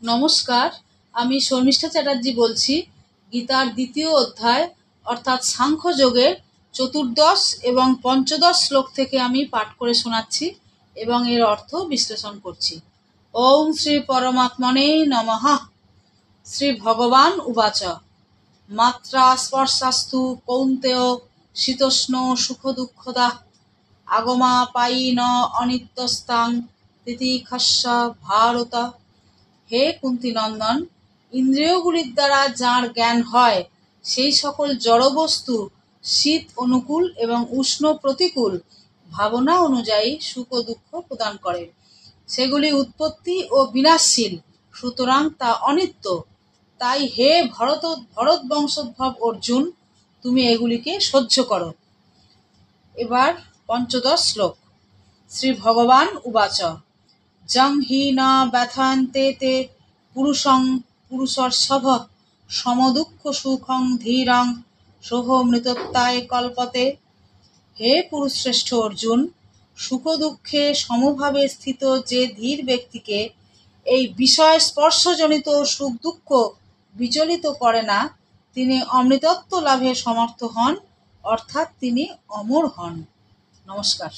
নমস্কার, আমি শর্মিষ্ঠা চ্যাটার্জি বলছি। গীতার দ্বিতীয় অধ্যায় অর্থাৎ সাংখ্যযোগের চতুর্দশ এবং পঞ্চদশ শ্লোক থেকে আমি পাঠ করে শোনাচ্ছি এবং এর অর্থ বিশ্লেষণ করছি। ওম শ্রী পরমাত্মনে নমঃ। শ্রী ভগবান উবাচ মাত্রা স্পর্শাস্তু কৌন্তেয় শীতোষ্ণ সুখ দুঃখদা আগমা পায়িন অনিত্যস্তাং তিতিক্ষস্য ভারত। হে কুন্তিনন্দন, ইন্দ্রিয়গুলির দ্বারা যার জ্ঞান হয় সেই সকল জড়বস্তু শীত অনুকূল এবং উষ্ণ প্রতিকূল ভাবনা অনুযায়ী সুখ ও দুঃখ প্রদান করে। সেগুলি উৎপত্তি ও বিনাশশীল, সুতরাং তা অনিত্য। তাই হে ভরত বংশোদ্ভব অর্জুন, তুমি এগুলিকে সহ্য করো। এবার পঞ্চদশ শ্লোক। শ্রী ভগবান উবাচ জং হি ন ব্যথান্তে তে পুরুষং পুরুষর্ষভ সমদুঃখ সুখং ধীরং সোহমৃতত্বায় কল্পতে। হে পুরুষশ্রেষ্ঠ অর্জুন, সুখ দুঃখে সমভাবে স্থিত যে ধীর ব্যক্তিকে এই বিষয় স্পর্শজনিত সুখ দুঃখ বিচলিত করে না, তিনি অমৃতত্ব লাভে সমর্থ হন, অর্থাৎ তিনি অমর হন। নমস্কার।